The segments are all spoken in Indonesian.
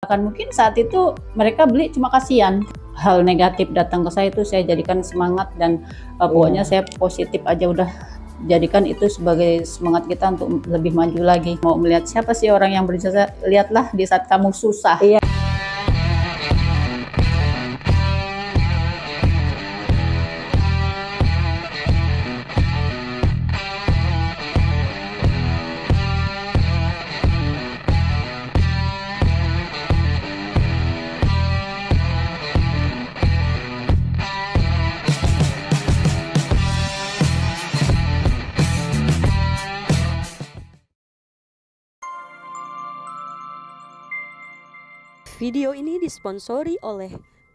Bahkan mungkin saat itu mereka beli cuma kasihan. Hal negatif datang ke saya itu saya jadikan semangat dan pokoknya saya positif aja udah. Jadikan itu sebagai semangat kita untuk lebih maju lagi. Mau melihat siapa sih orang yang berjasa, lihatlah di saat kamu susah. Iya. Video ini disponsori oleh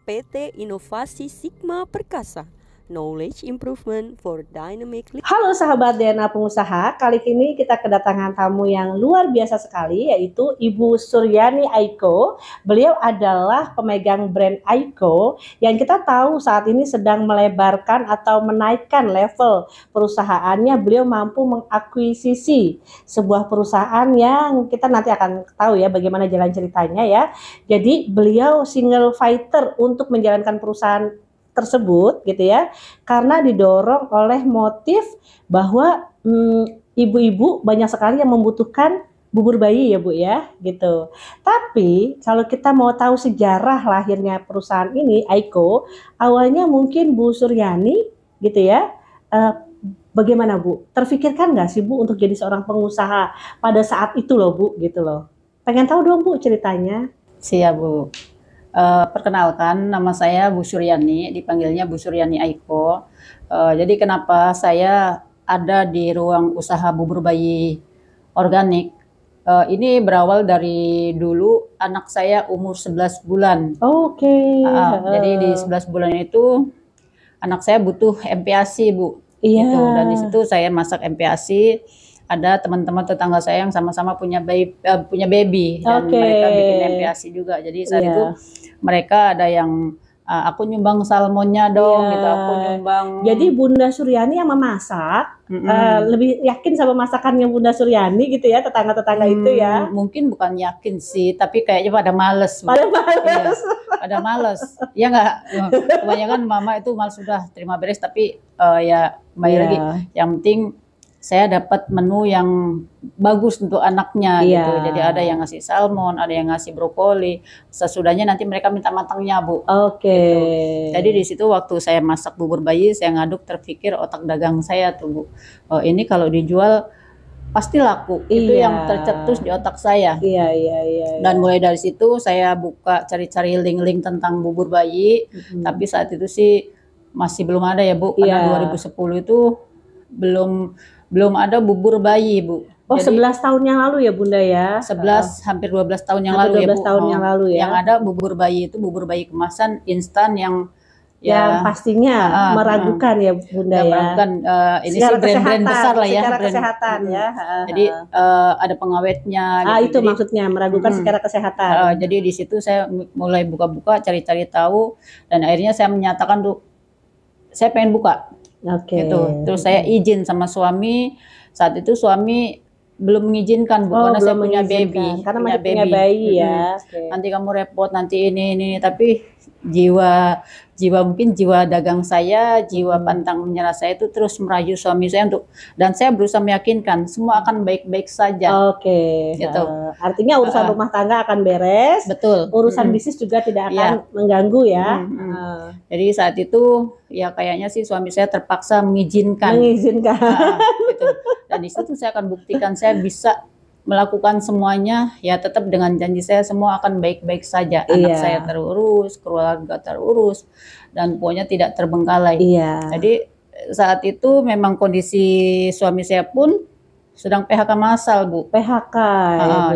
PT Inovasi Sigma Perkasa, Knowledge Improvement for Dynamic. Halo sahabat DNA Pengusaha, kali ini kita kedatangan tamu yang luar biasa sekali, yaitu Ibu Suryani Aiko. Beliau adalah pemegang brand Aiko yang kita tahu saat ini sedang melebarkan atau menaikkan level perusahaannya. Beliau mampu mengakuisisi sebuah perusahaan yang kita nanti akan tahu ya bagaimana jalan ceritanya ya. Jadi beliau single fighter untuk menjalankan perusahaan tersebut gitu ya, karena didorong oleh motif bahwa ibu-ibu banyak sekali yang membutuhkan bubur bayi ya Bu ya gitu. Tapi kalau kita mau tahu sejarah lahirnya perusahaan ini Aiko, awalnya mungkin Bu Suryani gitu ya, bagaimana Bu? Terfikirkan nggak sih Bu untuk jadi seorang pengusaha pada saat itu loh Bu gitu loh. Pengen tahu dong Bu ceritanya. Siap Bu. Perkenalkan, nama saya Bu Suryani, dipanggilnya Bu Suryani Aiko. Jadi kenapa saya ada di ruang usaha bubur bayi organik? Ini berawal dari dulu anak saya umur 11 bulan. Oke. Jadi di 11 bulan itu anak saya butuh MPASI Bu. Iya. Gitu. Dan di situ saya masak MPASI. Ada teman-teman tetangga saya yang sama-sama punya baby dan mereka bikin MPASI juga. Jadi saat itu mereka ada yang aku nyumbang salmonnya dong gitu, aku nyumbang. Jadi Bunda Suryani yang memasak, lebih yakin sama masakannya Bunda Suryani gitu ya, tetangga-tetangga itu ya. Mungkin bukan yakin sih, tapi kayaknya pada males. Pada males. Iya, pada males. Ya enggak, kebanyakan mama itu malas sudah terima beres, tapi ya kembali lagi. Yang penting saya dapat menu yang bagus untuk anaknya gitu. Jadi ada yang ngasih salmon, ada yang ngasih brokoli. Sesudahnya nanti mereka minta matangnya Bu. Oke. Gitu. Jadi di situ waktu saya masak bubur bayi, saya ngaduk terpikir otak dagang saya tuh Bu. Oh, ini kalau dijual pasti laku. Itu yang tercetus di otak saya. Iya. Dan mulai dari situ saya buka cari-cari link-link tentang bubur bayi. Tapi saat itu sih masih belum ada ya Bu. Karena 2010 itu belum ada bubur bayi Bu. Oh, jadi, 11 tahun yang lalu ya Bunda ya? 11 hampir 12 tahun yang lalu ya Bu. 12 tahun yang lalu ya. Yang ada bubur bayi itu bubur bayi kemasan instan yang pastinya meragukan ya Bunda ya. Meragukan, ini sih brand-brand besar lah ya. Secara kesehatan ya. Jadi ada pengawetnya. Gitu. Itu jadi, maksudnya meragukan secara kesehatan. Jadi di situ saya mulai buka-buka, cari-cari tahu, dan akhirnya saya menyatakan tuh saya pengen buka. Gitu. Terus saya izin sama suami. Saat itu suami belum mengizinkan Bu, karena saya punya baby. Karena masih punya bayi ya. Nanti kamu repot, nanti ini. Tapi jiwa dagang saya, jiwa pantang menyerah saya itu terus merayu suami saya untuk, dan saya berusaha meyakinkan semua akan baik-baik saja. Gitu. Artinya urusan rumah tangga akan beres. Betul. Urusan bisnis juga tidak akan mengganggu ya. Jadi saat itu ya kayaknya sih suami saya terpaksa mengizinkan. Gitu. Dan di situ saya akan buktikan saya bisa melakukan semuanya ya, tetap dengan janji saya semua akan baik-baik saja. Anak saya terurus, keluarga terurus, dan pokoknya tidak terbengkalai. Jadi saat itu memang kondisi suami saya pun sedang PHK massal Bu. PHK.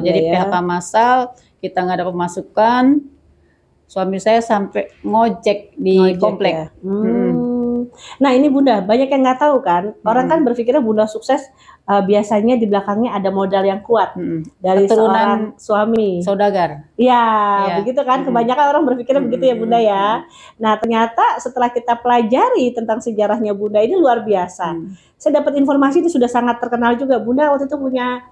Jadi PHK massal, kita nggak ada pemasukan. Suami saya sampai ngojek di komplek. Nah ini Bunda, banyak yang nggak tahu kan. Orang kan berpikirnya Bunda sukses biasanya di belakangnya ada modal yang kuat dari seorang suami. Saudagar. Ya, begitu kan. Kebanyakan orang berpikirnya begitu ya Bunda ya. Nah ternyata setelah kita pelajari tentang sejarahnya Bunda ini luar biasa. Saya dapat informasi itu sudah sangat terkenal juga. Bunda waktu itu punya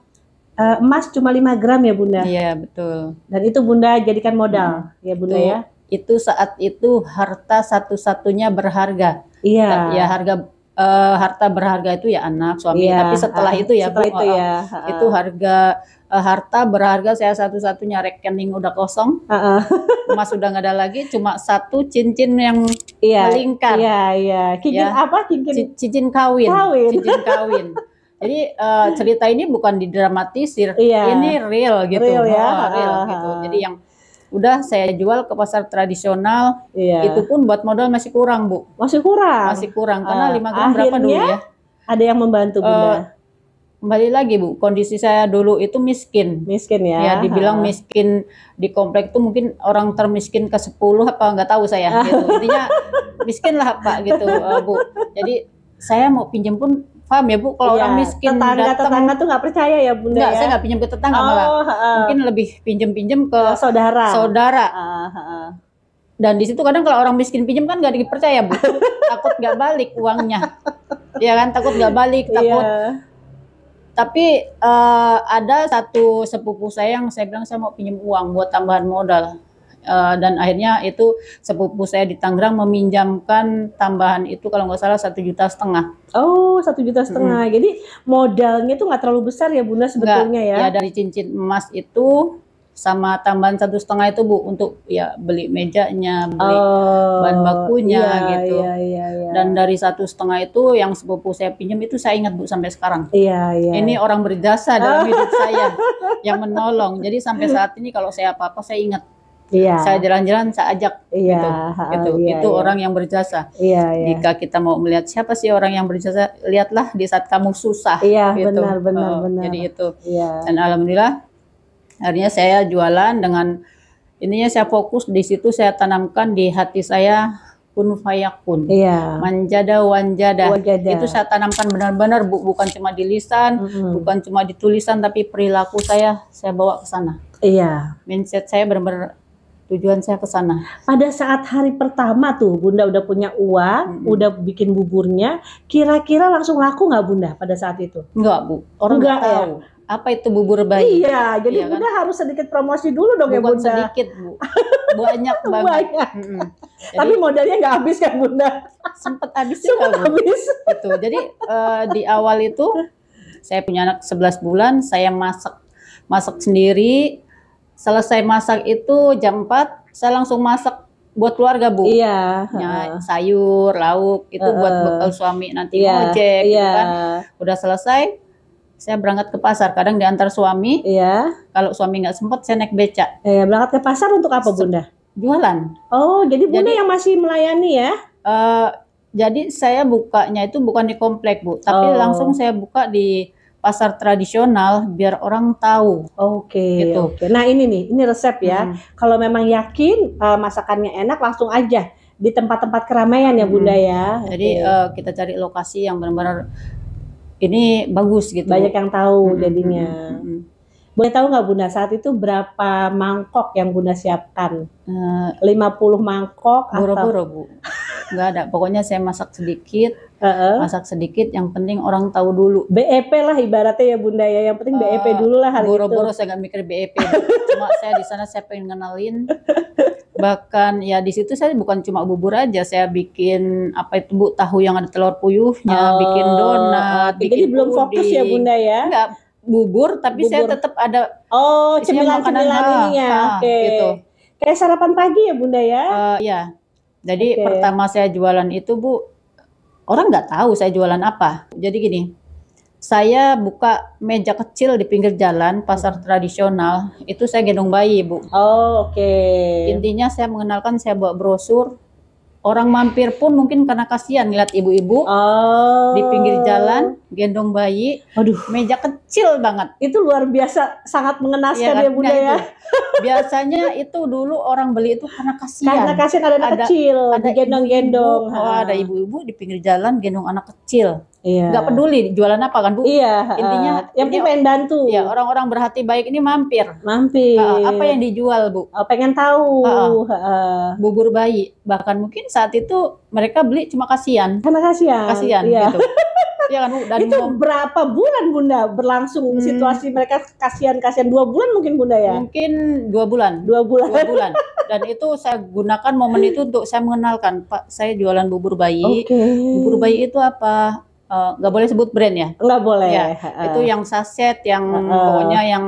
emas cuma 5 gram ya Bunda. Iya, betul. Dan itu Bunda jadikan modal ya Bunda ya. Itu saat itu harta satu-satunya berharga. Iya. Ya harta berharga itu ya anak, suami. Iya, Tapi setelah itu ya, setelah itu ya. itu harta berharga saya satu-satunya, rekening udah kosong, emas udah nggak ada lagi, cuma satu cincin yang melingkar. Iya. Cincin apa? Cincin kawin. Cincin kawin. Jadi cerita ini bukan didramatisir, ini real gitu. Real ya. Real gitu. Jadi yang udah saya jual ke pasar tradisional, itu pun buat modal masih kurang, Bu. Masih kurang? Masih kurang, karena 5 gram berapa dulu ya? Ada yang membantu Bunda? Kembali lagi Bu, kondisi saya dulu itu miskin. Miskin ya? Ya, dibilang miskin di komplek itu mungkin orang termiskin ke-10 apa nggak tahu saya. Gitu. Intinya miskin lah Pak gitu Bu. Jadi saya mau pinjam pun, paham ya Bu, kalau orang miskin tetangga tuh nggak percaya ya Bunda. Enggak, saya nggak pinjam ke tetangga malah. Mungkin lebih pinjam ke saudara. Dan di situ kadang kalau orang miskin pinjam kan nggak dipercaya Bu. Takut nggak balik uangnya. Ya kan, takut nggak balik, takut. Tapi ada satu sepupu saya yang saya bilang saya mau pinjam uang buat tambahan modal. Dan akhirnya itu sepupu saya di Tangerang meminjamkan tambahan itu kalau nggak salah 1,5 juta. Oh, 1,5 juta. Jadi modalnya tuh nggak terlalu besar ya Bunda sebetulnya ya? Ya dari cincin emas itu sama tambahan 1,5 itu Bu, untuk ya beli mejanya, beli bahan bakunya gitu. Dan dari 1,5 itu yang sepupu saya pinjam itu saya ingat Bu sampai sekarang. Ini orang berjasa dalam hidup saya yang menolong. Jadi sampai saat ini kalau saya apa-apa saya ingat. Saya jalan-jalan saya ajak gitu. Itu orang yang berjasa. Jika kita mau melihat siapa sih orang yang berjasa, lihatlah di saat kamu susah. Gitu. Benar. Jadi itu. Dan alhamdulillah akhirnya saya jualan dengan ininya, saya fokus di situ, saya tanamkan di hati saya kun fayakun. Manjada wanjada. Itu saya tanamkan benar-benar Bu, bukan cuma di lisan, bukan cuma di tulisan, tapi perilaku saya bawa ke sana. Mindset saya benar-benar tujuan saya ke sana. Pada saat hari pertama tuh Bunda udah punya uang, udah bikin buburnya, kira-kira langsung laku nggak Bunda pada saat itu? Enggak Bu, orang nggak tahu. Apa itu bubur bayi? Jadi Bunda harus sedikit promosi dulu dong. Bukan ya Bunda. Sedikit Bu, banyak banget. Jadi, tapi modalnya nggak habis kan Bunda? Sempet habis juga Bu. Gitu. Jadi di awal itu saya punya anak 11 bulan, saya masak sendiri. Selesai masak itu jam 4, saya langsung masak buat keluarga Bu. Sayur, lauk itu buat bekal suami nanti ngojek gitu kan. Udah selesai, saya berangkat ke pasar, kadang diantar suami. Kalau suami nggak sempat, saya naik beca. Berangkat ke pasar untuk apa Bunda? Jualan. Oh, jadi Bunda yang masih melayani ya? Jadi saya bukanya itu bukan di komplek Bu, tapi langsung saya buka di pasar tradisional biar orang tahu. Gitu. Nah ini resep ya. Kalau memang yakin masakannya enak, langsung aja di tempat-tempat keramaian ya Bunda ya. Jadi kita cari lokasi yang benar-benar ini bagus gitu. Banyak yang tahu jadinya. Boleh tahu nggak Bunda saat itu berapa mangkok yang Bunda siapkan? 50 mangkok boro-boro Bu. Nggak ada. Pokoknya saya masak sedikit. Yang penting orang tahu dulu. BEP lah ibaratnya ya Bunda ya. Yang penting BEP dulu lah hari boro-boro saya nggak mikir BEP. Cuma saya di sana saya pengen kenalin. Bahkan ya di situ saya bukan cuma bubur aja, saya bikin apa itu Bu, tahu yang ada telur puyuhnya, bikin donat, bikin jadi belum fokus ya Bunda ya? Enggak, bubur tapi saya tetap ada cemilan-cemilan ininya. Gitu. Kayak sarapan pagi ya Bunda ya? Iya. Jadi pertama saya jualan itu Bu, orang nggak tahu saya jualan apa. Jadi gini, saya buka meja kecil di pinggir jalan, pasar tradisional, itu saya gendong bayi Bu. Intinya saya mengenalkan, saya bawa brosur. Orang mampir pun mungkin karena kasihan lihat ibu-ibu di pinggir jalan gendong bayi. Meja kecil banget. Itu luar biasa, sangat mengenaskan ya Bunda ya. Biasanya itu dulu orang beli itu karena kasihan. Karena kasihan ada anak kecil, ada gendong-gendong. Ada ibu-ibu di pinggir jalan gendong anak kecil. Nggak peduli jualan apa kan Bu. Intinya yang pengen bantu. Ya, orang-orang berhati baik ini mampir. Apa yang dijual Bu? Pengen tahu. Bubur bayi. Bahkan mungkin saat itu mereka beli cuma kasihan. Karena kasihan. Gitu. Ya kan Bu, dan Itu berapa bulan Bunda berlangsung situasi mereka kasihan-kasihan 2 bulan mungkin Bunda ya? mungkin 2 bulan. 2 bulan. 2 bulan. Dan itu saya gunakan momen itu untuk saya mengenalkan, Pak, saya jualan bubur bayi. Oke. Bubur bayi itu apa? Nggak boleh sebut brand ya. Nggak boleh. Ya, itu yang saset, yang pokoknya yang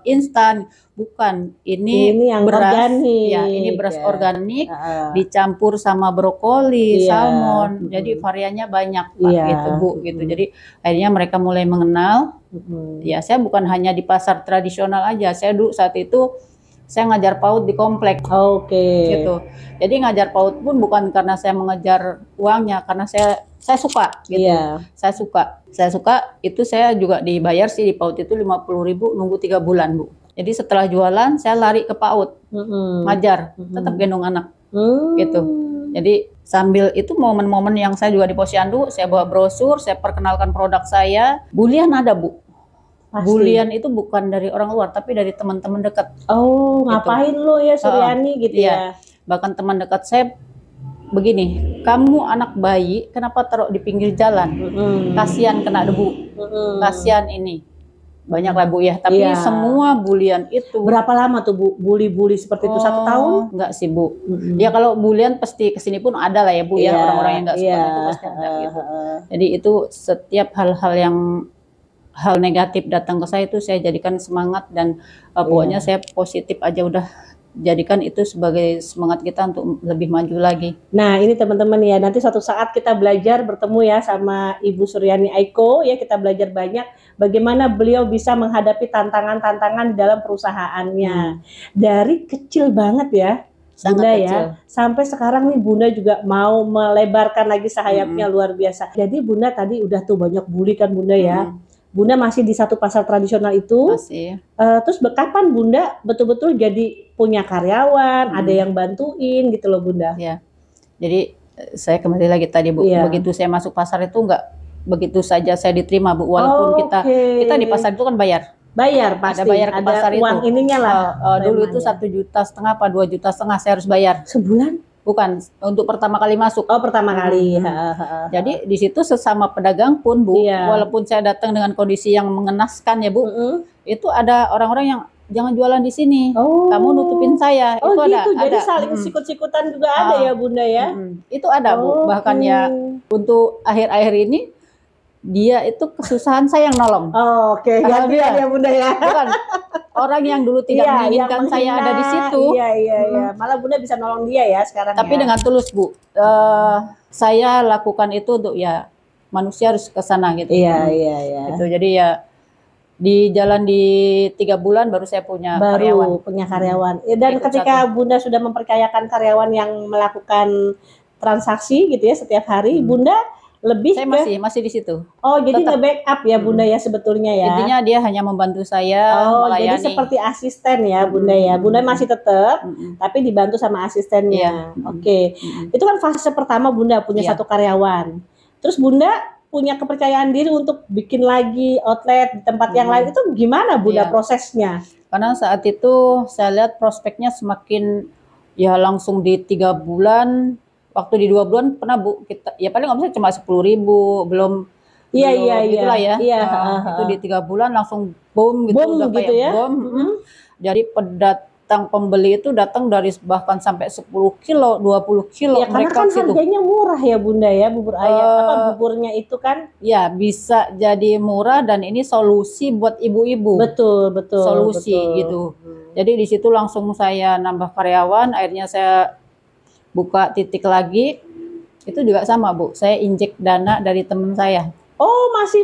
instan. Bukan, ini yang beras, organik. ya ini beras ya. organik dicampur sama brokoli, Iya. salmon, jadi variannya banyak Pak, Iya. gitu Bu, gitu. Jadi akhirnya mereka mulai mengenal. Ya saya bukan hanya di pasar tradisional aja, saya dulu saat itu saya ngajar PAUD di komplek. Oke. Gitu. Jadi ngajar PAUD pun bukan karena saya mengejar uangnya, karena saya suka gitu. Iya. Saya suka itu saya juga dibayar sih di PAUD itu 50.000 nunggu 3 bulan Bu. Jadi setelah jualan saya lari ke PAUD ngajar, tetap gendong anak gitu. Jadi sambil itu momen-momen yang saya juga di Posyandu, saya bawa brosur, saya perkenalkan produk saya. Bulian ada Bu. Pasti. Bulian itu bukan dari orang luar tapi dari teman-teman dekat. Oh, ngapain lo ya Suryani gitu iya. ya? Bahkan teman dekat saya begini, kamu anak bayi kenapa taruh di pinggir jalan? Kasihan kena debu, kasihan ini. Banyak lah Bu ya, tapi semua bulian itu. Berapa lama tuh Bu bully-bully seperti itu? 1 tahun? Enggak sih Bu. Ya kalau bulian pasti kesini pun ada lah ya Bu ya, orang-orang yang enggak suka itu pasti ada gitu. Jadi itu setiap hal-hal yang hal negatif datang ke saya itu saya jadikan semangat dan pokoknya saya positif aja udah. Jadikan itu sebagai semangat kita untuk lebih maju lagi. Nah ini teman-teman ya, nanti suatu saat kita belajar bertemu ya sama Ibu Suryani Aiko ya, kita belajar banyak bagaimana beliau bisa menghadapi tantangan-tantangan dalam perusahaannya. Dari kecil banget ya Sangat Bunda kecil. ya, sampai sekarang nih Bunda juga mau melebarkan lagi sayapnya luar biasa. Jadi Bunda tadi udah tuh banyak bully kan Bunda ya. Bunda masih di satu pasar tradisional itu. Masih. Terus kapan Bunda betul-betul jadi punya karyawan, ada yang bantuin gitu loh Bunda? Ya. Jadi saya kembali lagi tadi Bu, begitu saya masuk pasar itu enggak begitu saja saya diterima Bu, walaupun kita di pasar itu kan bayar. Bayar pasti. Ada bayar ke pasar uang itu. ininya lah. Dulu itu 1,5 juta apa 2,5 juta saya harus bayar. Sebulan? Bukan, untuk pertama kali masuk. Oh, pertama kali. Jadi di situ sesama pedagang pun Bu, walaupun saya datang dengan kondisi yang mengenaskan ya Bu, itu ada orang-orang yang jangan jualan di sini, kamu nutupin saya. Oh itu gitu, ada. jadi saling sikut-sikutan juga ada ya Bunda ya? Itu ada Bu, bahkan ya untuk akhir-akhir ini dia itu kesusahan saya yang nolong. Oke, gantian ya Bunda ya. Bukan orang yang dulu tidak menginginkan saya ada di situ. Iya. Malah Bunda bisa nolong dia ya sekarang. Tapi dengan tulus Bu. Saya lakukan itu untuk ya manusia harus ke sana gitu. Iya. Gitu. Jadi ya di jalan di 3 bulan baru saya punya karyawan. Punya karyawan. Dan ketika Bunda sudah mempercayakan karyawan yang melakukan transaksi gitu ya setiap hari, Bunda lebih saya masih di situ. Oh, jadi nge-backup ya Bunda ya sebetulnya ya. Intinya dia hanya membantu saya melayani. Jadi seperti asisten ya Bunda ya. Bunda masih tetap tapi dibantu sama asistennya. Oke. Itu kan fase pertama Bunda punya satu karyawan. Terus Bunda punya kepercayaan diri untuk bikin lagi outlet di tempat yang lain, itu gimana Bunda prosesnya? Karena saat itu saya lihat prospeknya semakin ya langsung di 3 bulan. Waktu di 2 bulan pernah Bu, kita ya paling nggak bisa cuma 10.000, belum gitulah ya. Itu di 3 bulan langsung boom gitu, udah gitu kayak ya. Jadi pendatang pembeli itu datang dari bahkan sampai 10 kilo, 20 kilo. Ya karena kan harganya murah ya Bunda ya, bubur ayam buburnya itu kan. Ya bisa jadi murah dan ini solusi buat ibu-ibu. Betul. Solusi gitu. Jadi di situ langsung saya nambah karyawan, akhirnya saya buka titik lagi. Itu juga sama Bu, saya injek dana dari teman saya. Oh masih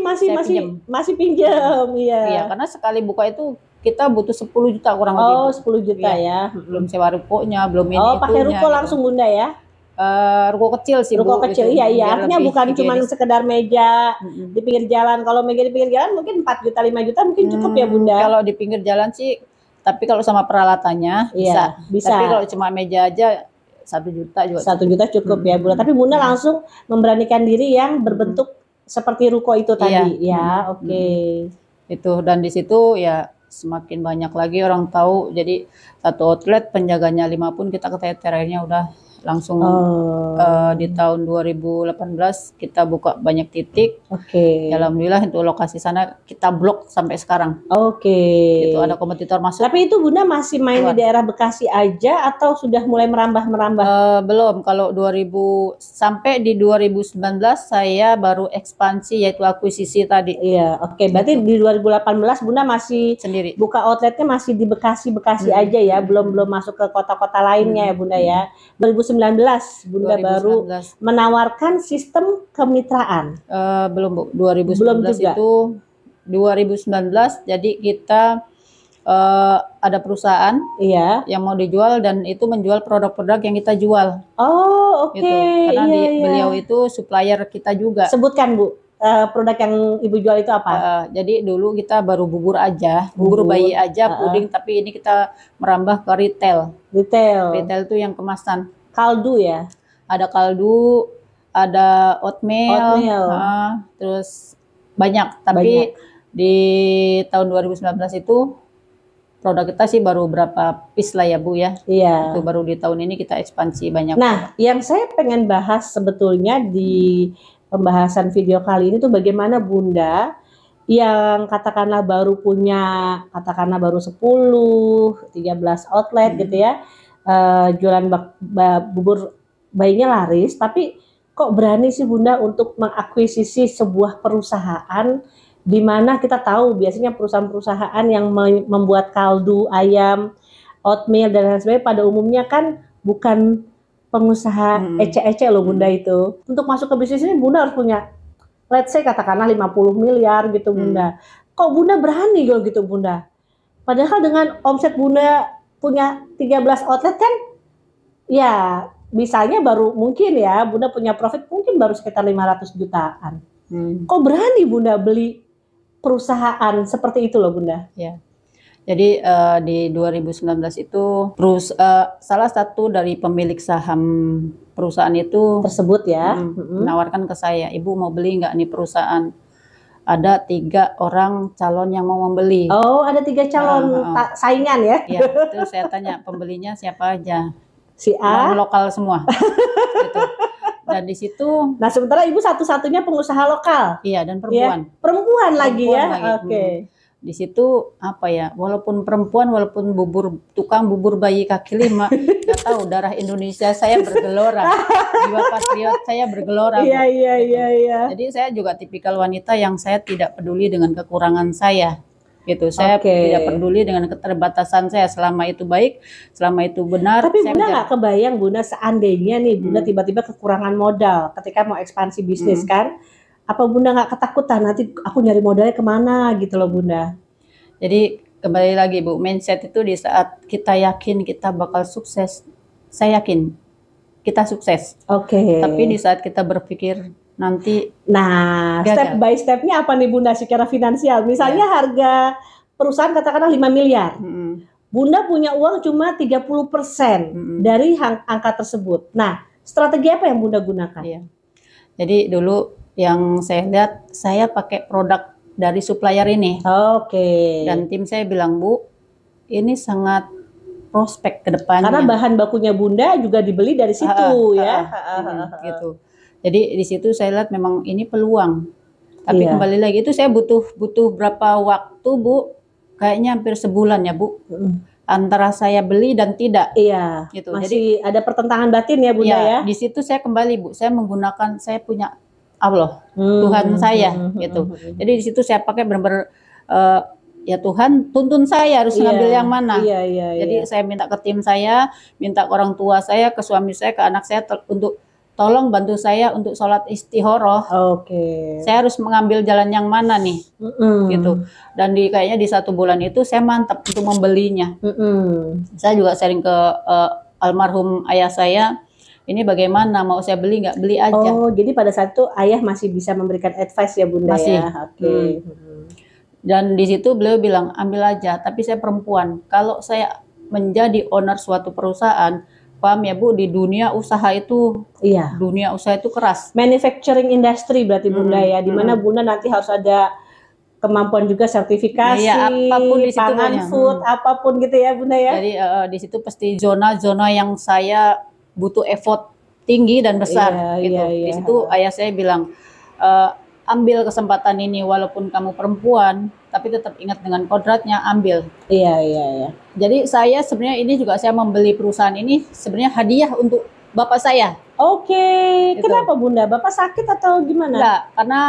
pinjam ya. Iya, karena sekali buka itu kita butuh 10 juta kurang lebih. Oh 10 juta ya. Belum sewa rukonya, belum ini pakai ruko langsung Bunda ya? Ruko kecil sih ruko Bu. Kecil gitu. Iya, artinya bukan cuma sekedar meja di pinggir jalan. Kalau meja di pinggir jalan mungkin 4 juta 5 juta mungkin cukup ya Bunda. Kalau di pinggir jalan sih, tapi kalau sama peralatannya bisa. Tapi kalau cuma meja aja 1 juta juga. 1 juta cukup ya Bunda. Tapi Bunda langsung memberanikan diri yang berbentuk seperti ruko itu tadi ya. Oke. Itu dan di situ ya semakin banyak lagi orang tahu. Jadi satu outlet penjaganya 5 pun kita keteterainya udah langsung Oh, di tahun 2018 kita buka banyak titik. oke. Alhamdulillah itu lokasi sana kita blok sampai sekarang. Oke. Itu ada kompetitor masuk. Tapi itu Bunda masih main di Keluar. daerah Bekasi aja atau sudah mulai merambah-merambah? Belum, kalau 2000 sampai di 2019 saya baru ekspansi yaitu akuisisi tadi Iya, oke. Berarti di 2018 Bunda masih sendiri. buka outletnya masih di Bekasi aja ya, belum masuk ke kota-kota lainnya ya Bunda ya. 2019 Bunda baru 2019. menawarkan sistem kemitraan. Belum Bu, 2019 Belum juga. itu 2019 jadi kita ada perusahaan Iya. yang mau dijual dan itu menjual produk-produk yang kita jual Oh, oke. gitu. Karena Iya, iya. beliau itu supplier kita juga. Sebutkan Bu, produk yang Ibu jual itu apa? Jadi dulu kita baru bubur aja, bubur Bubur, bayi aja, puding, tapi ini kita merambah ke retail. Detail. Retail itu yang kemasan. Kaldu ya. Ada kaldu, ada oatmeal, Oatmeal. terus banyak. Tapi di tahun 2019 itu produk kita sih baru berapa piece lah ya Bu ya. Iya. Itu baru di tahun ini kita ekspansi banyak. Nah, yang saya pengen bahas sebetulnya di pembahasan video kali ini tuh bagaimana Bunda yang katakanlah baru punya, katakanlah baru 10, 13 outlet gitu ya, jualan bubur bayinya laris, tapi kok berani sih Bunda untuk mengakuisisi sebuah perusahaan di mana kita tahu biasanya perusahaan-perusahaan yang membuat kaldu ayam, oatmeal dan lain sebagainya pada umumnya kan bukan pengusaha ece-ece loh Bunda itu. Untuk masuk ke bisnis ini Bunda harus punya, let's say katakanlah 50 miliar gitu Bunda. Kok Bunda berani gitu Bunda? Padahal dengan omset Bunda punya 13 outlet kan ya misalnya baru mungkin ya Bunda punya profit mungkin baru sekitar 500 jutaan. Kok berani Bunda beli perusahaan seperti itu loh Bunda? Ya. Jadi di 2019 itu salah satu dari pemilik saham perusahaan itu Tersebut ya, menawarkan ke saya, Ibu mau beli nggak nih perusahaan? Ada 3 orang calon yang mau membeli. Oh, ada 3 calon saingan ya? Ya, itu saya tanya pembelinya siapa aja? Si A. Orang lokal semua. Gitu. Dan di situ. Nah, sementara Ibu satu-satunya pengusaha lokal. Iya, dan perempuan. Ya, perempuan lagi ya. Oke. Di situ apa ya? Walaupun perempuan, walaupun tukang bubur bayi kaki 5, nggak tahu darah Indonesia saya bergelora, jiwa patriot saya bergelora. Iya. Jadi saya juga tipikal wanita yang saya tidak peduli dengan kekurangan saya. Gitu, saya tidak peduli dengan keterbatasan saya, selama itu baik, selama itu benar. Tapi Bunda nggak kebayang Bunda seandainya nih Bunda tiba-tiba kekurangan modal ketika mau ekspansi bisnis kan, apa Bunda nggak ketakutan nanti aku nyari modalnya kemana gitu loh Bunda? Jadi kembali lagi Bu, mindset itu di saat kita yakin kita bakal sukses, saya yakin kita sukses. Tapi di saat kita berpikir nanti, nah gagal. Step by stepnya apa nih Bunda secara finansial? Misalnya harga perusahaan katakanlah 5 miliar, Bunda punya uang cuma 30% dari angka tersebut. Nah, strategi apa yang Bunda gunakan? Iya. Jadi dulu yang saya lihat, saya pakai produk dari supplier ini. Dan tim saya bilang, Bu, ini sangat prospek ke depannya. Karena bahan bakunya Bunda juga dibeli dari situ ya. Gitu. Jadi di situ saya lihat memang ini peluang. Tapi kembali lagi itu saya butuh berapa waktu Bu? Kayaknya hampir sebulan ya Bu. Antara saya beli dan tidak. Iya. Gitu. Masih ada pertentangan batin ya Bunda ya. Di situ saya kembali Bu. Saya punya Allah, Tuhan saya gitu. Jadi di situ saya pakai benar-benar ya Tuhan tuntun saya harus ngambil yang mana. Jadi saya minta ke tim saya, minta ke orang tua saya, ke suami saya, ke anak saya untuk tolong bantu saya untuk sholat istikharah. Saya harus mengambil jalan yang mana nih, gitu. Dan kayaknya di 1 bulan itu saya mantap untuk membelinya. Saya juga sharing ke almarhum ayah saya. Ini bagaimana, mau saya beli nggak, beli aja. Jadi pada saat itu ayah masih bisa memberikan advice ya Bunda masih. Ya. Dan di situ beliau bilang ambil aja, tapi saya perempuan. Kalau saya menjadi owner suatu perusahaan, paham ya Bu, di dunia usaha itu, dunia usaha itu keras. Manufacturing industry berarti Bunda ya, dimana Bunda nanti harus ada kemampuan juga sertifikasi, apapun di situ pangan, food, apapun gitu ya Bunda ya. Jadi di situ pasti zona-zona yang saya butuh effort tinggi dan besar gitu. Di situ ayah saya bilang, ambil kesempatan ini walaupun kamu perempuan, tapi tetap ingat dengan kodratnya, ambil. Iya. Jadi saya sebenarnya ini juga saya membeli perusahaan ini sebenarnya hadiah untuk bapak saya. Oke, Gitu. kenapa Bunda? Bapak sakit atau gimana? Enggak, karena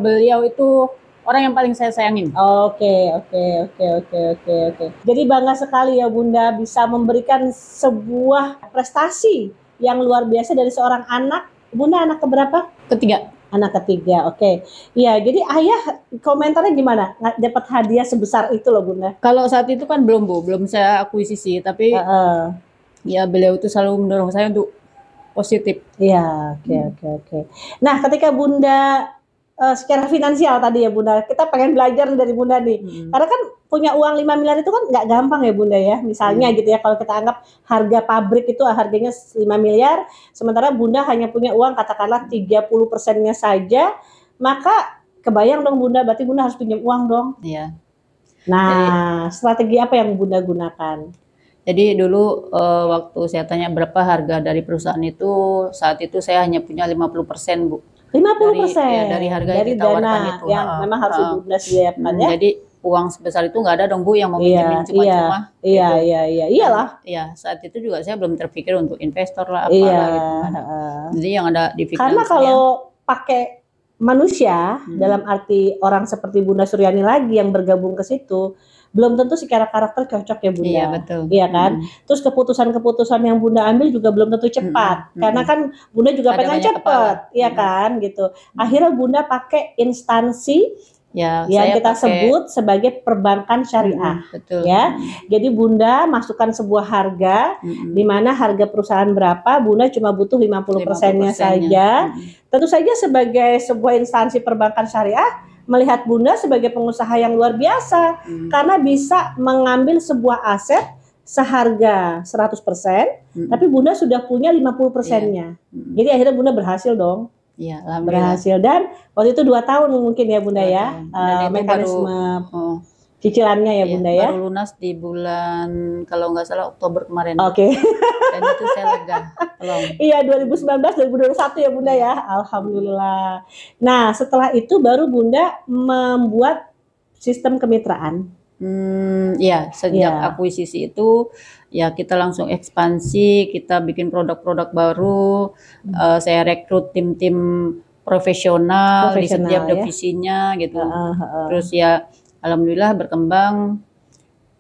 beliau itu orang yang paling saya sayangin. Oke. Jadi bangga sekali ya Bunda bisa memberikan sebuah prestasi yang luar biasa dari seorang anak. Bunda anak keberapa? Ketiga. Anak ketiga, oke. Iya, jadi ayah komentarnya gimana? Dapat hadiah sebesar itu loh Bunda. Kalau saat itu kan belum saya akuisisi, tapi ya beliau itu selalu mendorong saya untuk positif. Iya, oke. Nah, ketika Bunda secara finansial tadi ya Bunda, kita pengen belajar dari Bunda nih. Karena kan punya uang 5 miliar itu kan nggak gampang ya Bunda ya. Misalnya gitu ya, kalau kita anggap harga pabrik itu harganya 5 miliar, sementara Bunda hanya punya uang katakanlah 30%-nya saja, maka kebayang dong Bunda, berarti Bunda harus pinjam uang dong. Iya. Nah, strategi apa yang Bunda gunakan? Jadi dulu waktu saya tanya berapa harga dari perusahaan itu, saat itu saya hanya punya 50%, Bu. 50% dari harga dari yang ditawarkan dana itu. yang memang harus Bunda sediakan ya. Jadi uang sebesar itu nggak ada dong Bu yang mau pinjemin cuma-cuma. Iya, iyalah. Iya, saat itu juga saya belum terpikir untuk investor lah apalah gitu. Jadi yang ada di pikiran karena saya, kalau pakai manusia dalam arti orang seperti Bunda Suryani lagi yang bergabung ke situ, belum tentu secara karakter cocok ya Bunda. Iya betul. Iya kan? Terus keputusan-keputusan yang Bunda ambil juga belum tentu cepat. Karena kan Bunda juga pengen cepat, iya kan gitu. Akhirnya Bunda pakai instansi yang kita sebut sebagai perbankan syariah. Betul. Ya. Jadi Bunda masukkan sebuah harga di mana harga perusahaan berapa, Bunda cuma butuh 50%-nya saja. Tentu saja sebagai sebuah instansi perbankan syariah, melihat Bunda sebagai pengusaha yang luar biasa karena bisa mengambil sebuah aset seharga 100%, tapi Bunda sudah punya 50%-nya. Jadi akhirnya Bunda berhasil dong. Iya, berhasil. Dan waktu itu 2 tahun mungkin ya Bunda ya, mekanisme cicilannya ya Bunda ya. Baru lunas di bulan kalau nggak salah Oktober kemarin. Oke. Dan itu saya lega. Iya 2019-2021 ya Bunda ya. Alhamdulillah. Nah setelah itu baru Bunda membuat sistem kemitraan. Ya sejak akuisisi itu ya kita langsung ekspansi, kita bikin produk-produk baru. Saya rekrut tim-tim profesional di setiap divisinya gitu. Terus ya alhamdulillah berkembang.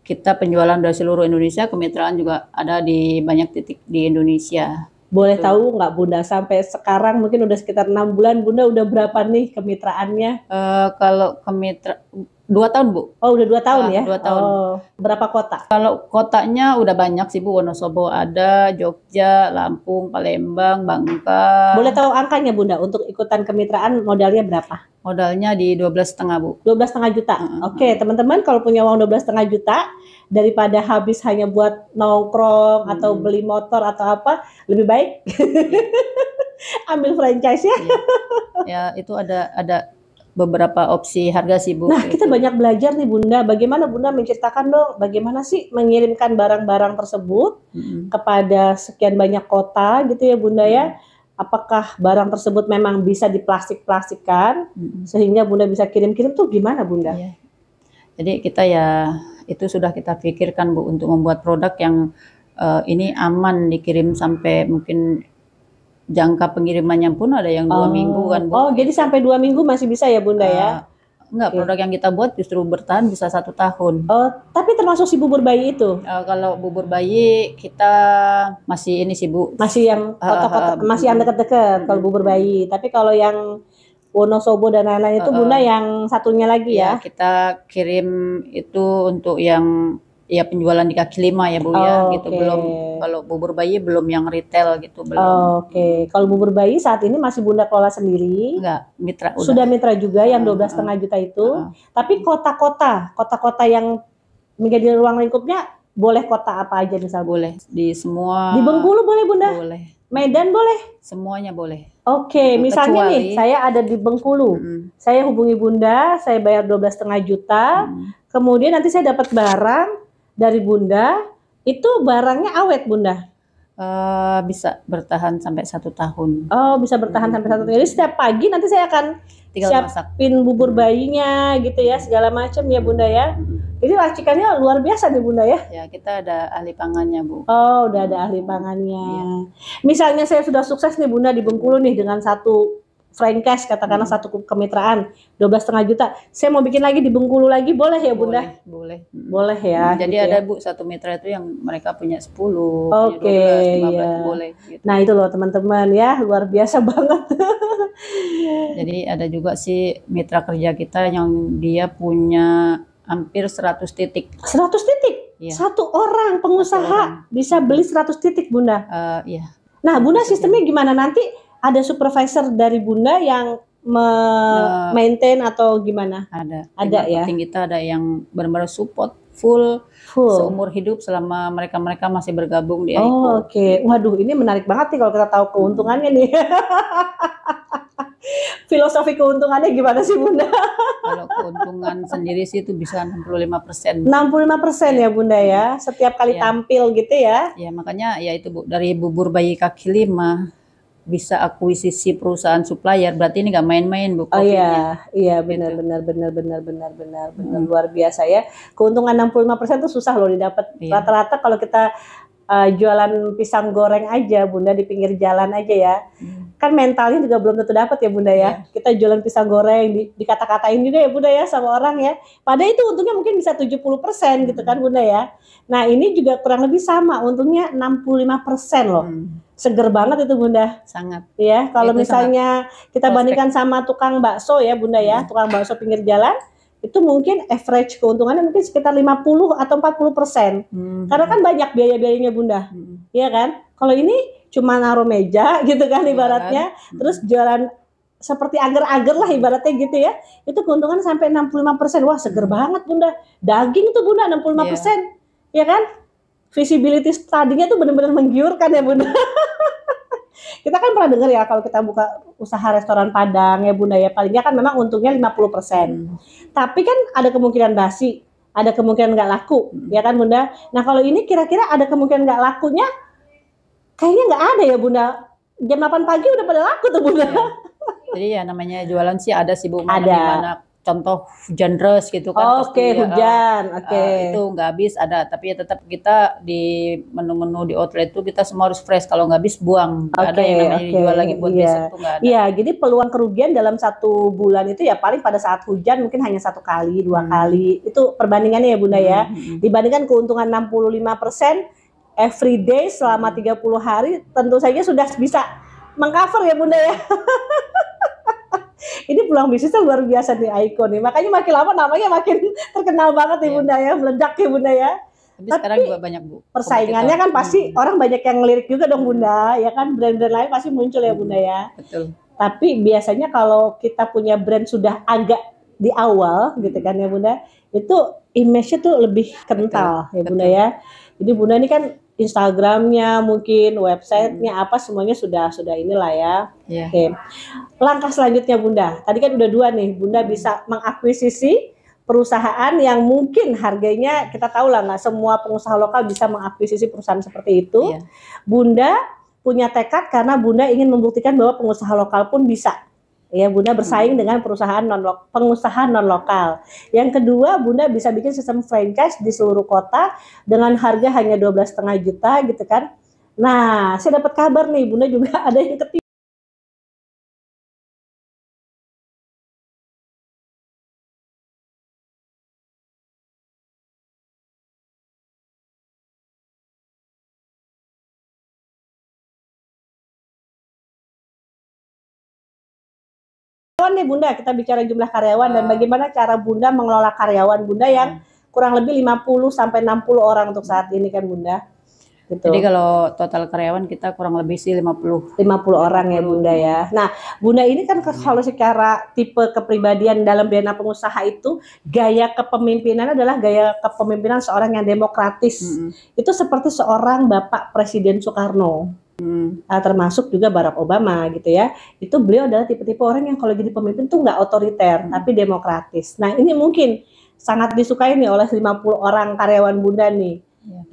Kita penjualan dari seluruh Indonesia, kemitraan juga ada di banyak titik di Indonesia. Boleh tahu nggak Bunda sampai sekarang mungkin udah sekitar 6 bulan Bunda udah berapa nih kemitraannya? Kalau kemitra 2 tahun Bu. Oh udah 2 tahun ya? 2 tahun. Berapa kota? Kalau kotanya udah banyak sih Bu, Wonosobo ada, Jogja, Lampung, Palembang, Bangka. Boleh tahu angkanya Bunda untuk ikutan kemitraan modalnya berapa? Modalnya di 12,5 Bu. 12,5 juta. Oke, teman-teman kalau punya uang 12,5 juta daripada habis hanya buat nongkrong atau beli motor atau apa, lebih baik ambil franchise ya. Ya, itu ada beberapa opsi harga sih Bu. Nah, kita banyak belajar nih Bunda. Bagaimana Bunda menceritakan dong, bagaimana sih mengirimkan barang-barang tersebut kepada sekian banyak kota gitu ya Bunda ya. Apakah barang tersebut memang bisa diplastik-plastikan sehingga Bunda bisa kirim-kirim tuh gimana Bunda? Iya. Jadi kita ya itu sudah kita pikirkan Bu untuk membuat produk yang ini aman dikirim sampai mungkin jangka pengirimannya pun ada yang 2 minggu kan Bu. Oh jadi sampai 2 minggu masih bisa ya Bunda ya? Enggak, produk yang kita buat justru bertahan bisa 1 tahun. Oh, tapi termasuk si bubur bayi itu? Kalau bubur bayi kita masih ini sih Bu. Masih yang kotak-kotak, masih yang dekat-dekat kalau bubur bayi. Tapi kalau yang Wonosobo dan lain-lain itu Bunda yang satunya lagi ya? Kita kirim itu untuk yang ya penjualan di kaki lima ya Bu ya gitu. Belum kalau bubur bayi belum yang retail gitu belum. Oke. Kalau bubur bayi saat ini masih Bunda kelola sendiri? Enggak, mitra udah. Sudah mitra juga yang 12,5 juta itu. Tapi kota-kota yang menjadi ruang lingkupnya boleh kota apa aja misal? Boleh di semua. Di Bengkulu boleh Bunda? Boleh. Medan boleh? Semuanya boleh. Oke, misalnya nih saya ada di Bengkulu. Saya hubungi Bunda, saya bayar 12,5 juta. Kemudian nanti saya dapat barang dari Bunda, itu barangnya awet Bunda? Bisa bertahan sampai 1 tahun. Oh, bisa bertahan sampai 1 tahun. Jadi setiap pagi nanti saya akan Tinggal masak. siapin bubur bayinya gitu ya, segala macam ya Bunda ya. Jadi racikannya luar biasa nih Bunda ya. Ya, kita ada ahli pangannya, Bu. Oh, udah ada ahli pangannya. Misalnya saya sudah sukses nih Bunda di Bengkulu nih dengan satu franchise, katakanlah satu kemitraan 12,5 juta. Saya mau bikin lagi di Bengkulu lagi, boleh ya Bunda? Boleh. Boleh ya. Jadi gitu ada ya. Bu satu mitra itu yang mereka punya 10, Oke, punya 12, 15 ya. boleh gitu. Nah itu loh teman-teman ya, luar biasa banget. Jadi ada juga sih mitra kerja kita yang dia punya hampir 100 titik. 100 titik? Iya. Satu orang pengusaha bisa beli 100 titik Bunda. Iya. Nah Bunda sistemnya gimana? Nanti ada supervisor dari Bunda yang maintain atau gimana? Ada ya. Penting kita ada yang benar-benar support full seumur hidup selama mereka masih bergabung di AICO. Oh, oke. Waduh, ini menarik banget nih kalau kita tahu keuntungannya nih. Filosofi keuntungannya gimana sih Bunda? Kalau keuntungan sendiri sih itu bisa 65%. 65% ya Bunda ya, setiap kali tampil gitu ya. Ya makanya ya itu Bu, dari bubur bayi kaki 5 bisa akuisisi perusahaan supplier, berarti ini nggak main-main Bu. Oh iya benar luar biasa ya. Keuntungan 65% itu susah loh didapat. Rata-rata kalau kita jualan pisang goreng aja Bunda di pinggir jalan aja ya. Kan mentalnya juga belum tentu dapat ya Bunda ya. Kita jualan pisang goreng dikata-katain juga ya Bunda ya sama orang ya. Padahal itu untungnya mungkin bisa 70% gitu kan Bunda ya. Nah, ini juga kurang lebih sama, untungnya 65% loh. Seger banget itu Bunda. Sangat. Ya, kalau misalnya kita bandingkan sama tukang bakso ya Bunda ya, tukang bakso pinggir jalan itu mungkin average keuntungannya mungkin sekitar 50 atau 40%. Karena kan banyak biaya-biayanya Bunda. Iya kan? Kalau ini cuma naruh meja gitu kan ibaratnya, terus jualan seperti agar-agar lah ibaratnya gitu ya. Itu keuntungan sampai 65%. Wah, seger banget Bunda. Daging tuh Bunda 65%. Ya kan? Visibility study-nya tuh benar-benar menggiurkan ya Bunda. Kita kan pernah dengar ya kalau kita buka usaha restoran Padang ya Bunda ya, palingnya kan memang untungnya 50%. Tapi kan ada kemungkinan basi, ada kemungkinan nggak laku, ya kan Bunda? Nah kalau ini kira-kira ada kemungkinan nggak lakunya? Kayaknya nggak ada ya Bunda. Jam 8 pagi udah pada laku tuh Bunda. Jadi ya namanya jualan sih ada sih Bu, ada. Contoh hujan deras gitu kan. Oke, hujan. Itu nggak habis ada, tapi ya tetap kita di menu-menu di outlet itu kita semua harus fresh. Kalau nggak habis buang. Nggak ada yang namanya dijual lagi buat besok tuh nggak ada. Iya, jadi peluang kerugian dalam 1 bulan itu ya paling pada saat hujan mungkin hanya 1 kali, 2 kali. Itu perbandingannya ya Bunda ya. Dibandingkan keuntungan 65% every day selama 30 hari tentu saja sudah bisa mengcover ya Bunda ya. Ini peluang bisnisnya luar biasa nih AICO nih. Makanya makin lama namanya makin terkenal banget ya Bunda ya, meledak ya Bunda ya. Tapi sekarang juga banyak Bu. Persaingannya kan pasti orang banyak yang ngelirik juga dong Bunda, ya kan brand-brand lain pasti muncul ya Bunda ya. Betul. Tapi biasanya kalau kita punya brand sudah agak di awal gitu kan ya Bunda, itu image-nya tuh lebih kental ya Bunda ya. Jadi Bunda ini kan Instagramnya mungkin websitenya apa semuanya sudah inilah ya. Oke. Langkah selanjutnya Bunda, tadi kan udah 2 nih, Bunda bisa mengakuisisi perusahaan yang mungkin harganya kita tahu lah nggak semua pengusaha lokal bisa mengakuisisi perusahaan seperti itu. Bunda punya tekad karena Bunda ingin membuktikan bahwa pengusaha lokal pun bisa. Ya, Bunda bersaing dengan pengusaha non lokal. Yang kedua, Bunda bisa bikin sistem franchise di seluruh kota dengan harga hanya 12,5 juta gitu kan. Nah, saya dapat kabar nih, Bunda juga ada yang ketiga. Nih Bunda, kita bicara jumlah karyawan dan bagaimana cara Bunda mengelola karyawan Bunda yang kurang lebih 50 sampai 60 orang untuk saat ini kan Bunda. Gitu. Jadi kalau total karyawan kita kurang lebih sih 50 orang ya Bunda ya. Nah, Bunda ini kan kalau secara tipe kepribadian dalam DNA pengusaha itu gaya kepemimpinan adalah gaya kepemimpinan seorang yang demokratis. Itu seperti seorang Bapak Presiden Soekarno. Termasuk juga Barack Obama gitu ya. Itu beliau adalah tipe-tipe orang yang kalau jadi pemimpin tuh nggak otoriter tapi demokratis. Nah ini mungkin sangat disukai nih oleh 50 orang karyawan Bunda nih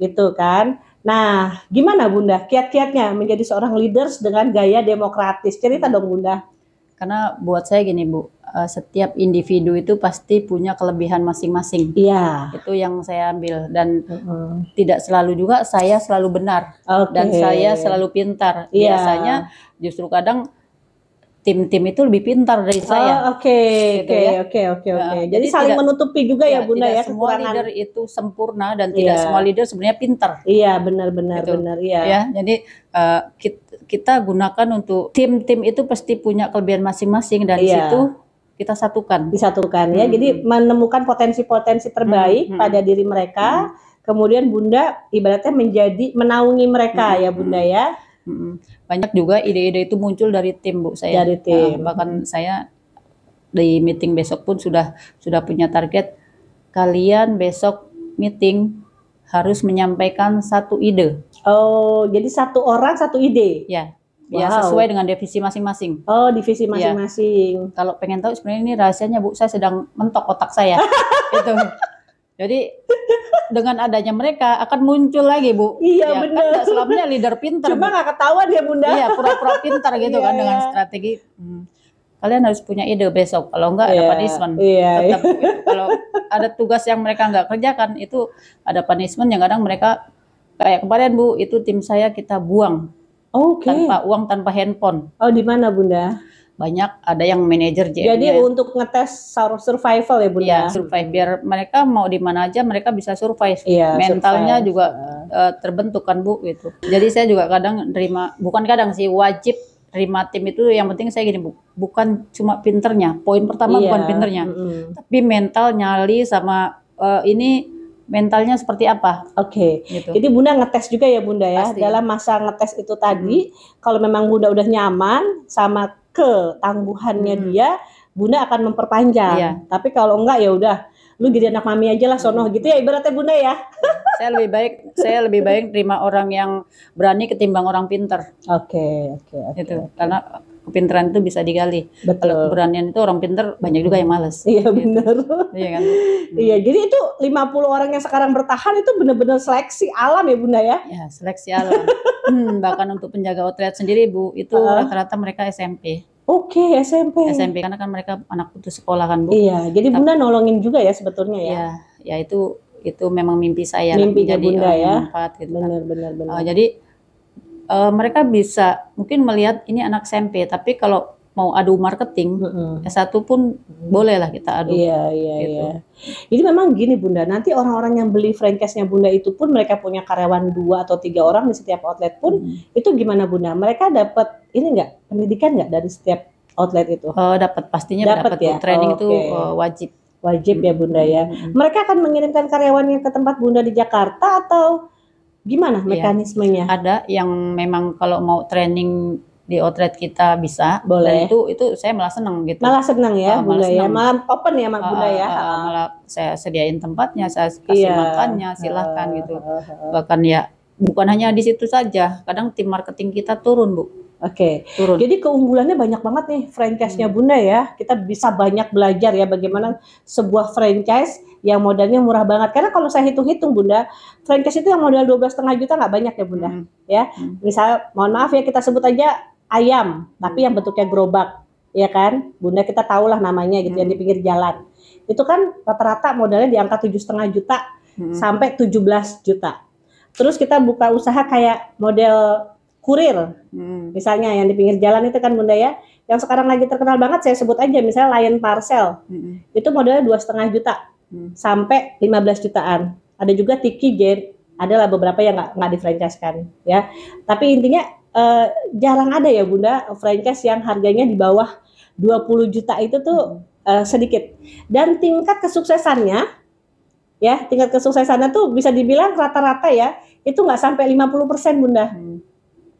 gitu kan. Nah, gimana Bunda kiat-kiatnya menjadi seorang leaders dengan gaya demokratis? Cerita dong Bunda. Karena buat saya gini Bu, setiap individu itu pasti punya kelebihan masing-masing. Iya. Itu yang saya ambil, dan tidak selalu juga saya selalu benar dan saya selalu pintar. Iya. Biasanya justru kadang tim-tim itu lebih pintar dari saya. Oke. Nah, Jadi saling menutupi juga ya Bunda tidak ya semua kekurangan. leader itu sempurna dan tidak semua leader sebenarnya pintar. Iya, benar Gitu. iya. Ya, jadi kita gunakan untuk tim-tim itu pasti punya kelebihan masing-masing, dan di situ kita satukan. Disatukan ya. Jadi menemukan potensi-potensi terbaik pada diri mereka. Kemudian Bunda ibaratnya menjadi menaungi mereka ya Bunda ya. Banyak juga ide-ide itu muncul dari tim Bu saya. Dari tim. Bahkan saya di meeting besok pun sudah punya target, kalian besok meeting harus menyampaikan satu ide. Oh, jadi satu orang satu ide. Ya. Ya, sesuai dengan divisi masing-masing. Oh, divisi masing-masing. Ya. Kalau pengen tahu sebenarnya ini rahasianya Bu, saya sedang mentok otak saya. Gitu. Jadi dengan adanya mereka akan muncul lagi Bu. Iya ya, benar. Kan selamanya leader pintar. Cuma nggak ketahuan ya Bunda. Iya, pura-pura pintar gitu kan dengan strategi. Kalian harus punya ide besok. Kalau enggak ada punishment. Tetap kalau ada tugas yang mereka enggak kerjakan itu ada punishment yang kadang mereka kayak kemarin Bu, itu tim saya kita buang. Tanpa uang, tanpa handphone. Oh, di mana Bunda? Banyak, ada yang manajer. Jadi untuk ngetes survival ya Bunda? Iya, survive. Biar mereka mau di mana aja mereka bisa survive. Iya, mentalnya juga terbentuk kan Bu gitu. Jadi saya juga kadang bukan kadang sih, wajib terima tim itu. Yang penting saya gini Bu, bukan cuma pinternya. Poin pertama bukan pinternya, tapi mental, nyali sama ini mentalnya seperti apa. Gitu. Jadi Bunda ngetes juga ya Bunda ya. Pasti. Dalam masa ngetes itu tadi, kalau memang Bunda udah nyaman sama ketangguhannya dia, Bunda akan memperpanjang. Iya. Tapi kalau enggak ya udah, lu jadi anak mami aja lah sono gitu ya ibaratnya Bunda ya. Saya lebih baik terima orang yang berani ketimbang orang pintar. Oke. Gitu. Karena kepintaran itu bisa digali. Betul. Kalau keberanian itu orang pintar banyak juga yang malas. Iya gitu. Benar. Iya kan? Iya, jadi itu 50 orang yang sekarang bertahan itu benar-benar seleksi alam ya Bunda ya? Ya, seleksi alam. Bahkan untuk penjaga outlet sendiri Bu, itu rata-rata mereka SMP. SMP karena kan mereka anak putus sekolah kan Bu. Iya, jadi Bunda nolongin juga ya sebetulnya ya? Iya, ya itu memang mimpi saya. Mimpinya menjadi Bunda ya? Manfaat, gitu. Benar. Jadi mereka bisa mungkin melihat ini anak SMP, tapi kalau mau adu marketing, S1 pun boleh lah kita adu. Iya. Jadi memang gini Bunda, nanti orang-orang yang beli franchise-nya Bunda itu pun mereka punya karyawan 2 atau 3 orang di setiap outlet pun, itu gimana Bunda? Mereka dapat ini nggak, pendidikan nggak dari setiap outlet itu? Dapat, pastinya dapat ya. Training itu wajib. Wajib ya Bunda ya. Mereka akan mengirimkan karyawannya ke tempat Bunda di Jakarta atau gimana mekanismenya? Ada yang memang kalau mau training di outlet kita bisa. Boleh. Dan itu saya malah senang gitu. Malah senang ya Bunda ya. Malah open ya Bunda ya. Malah saya sediain tempatnya, saya kasih makannya, silahkan gitu. Bahkan ya bukan hanya di situ saja. Kadang tim marketing kita turun Bu. Turun. Jadi keunggulannya banyak banget nih franchise-nya Bunda ya. Kita bisa banyak belajar ya bagaimana sebuah franchise yang modalnya murah banget. Karena kalau saya hitung-hitung Bunda, franchise itu yang modal 12,5 juta nggak banyak ya Bunda. Ya, misal mohon maaf ya kita sebut aja ayam, tapi yang bentuknya gerobak, ya kan? Bunda kita tahulah namanya gitu yang di pinggir jalan. Itu kan rata-rata modalnya di angka 7,5 juta sampai 17 juta. Terus kita buka usaha kayak model kurir, misalnya yang di pinggir jalan itu kan Bunda ya. Yang sekarang lagi terkenal banget saya sebut aja misalnya Lion Parcel, itu modalnya 2,5 juta sampai 15 jutaan. Ada juga Tiki Jet, adalah beberapa yang nggak di-franchise-kan ya. Tapi intinya jarang ada ya Bunda franchise yang harganya di bawah 20 juta itu tuh sedikit. Dan tingkat kesuksesannya tuh bisa dibilang rata-rata ya itu nggak sampai 50% Bunda.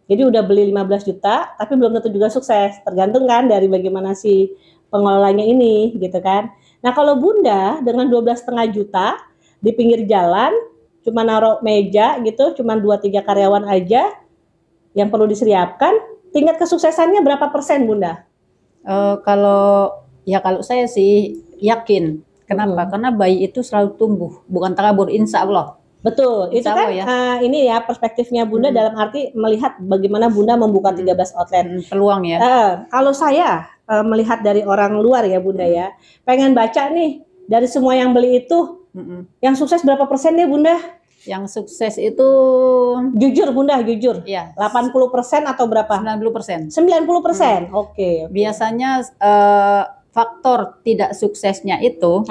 Jadi udah beli 15 juta tapi belum tentu juga sukses, tergantung kan dari bagaimana si pengelolanya ini gitu kan. Nah kalau Bunda dengan 12,5 juta di pinggir jalan cuma naruh meja gitu, cuma 2-3 karyawan aja yang perlu disiapkan, tingkat kesuksesannya berapa persen Bunda? Kalau saya sih yakin. Kenapa? Karena bayi itu selalu tumbuh, bukan takabur, insya Allah. Betul, itu Insya kan Allah ya. ini ya perspektifnya Bunda dalam arti melihat bagaimana Bunda membuka 13 outlet. Peluang ya. Kalau saya melihat dari orang luar ya Bunda ya, pengen baca nih dari semua yang beli itu, yang sukses berapa persen ya Bunda? Yang sukses itu Jujur Bunda, jujur. ya 80% atau berapa? 90%. 90%. Oke. Biasanya faktor tidak suksesnya itu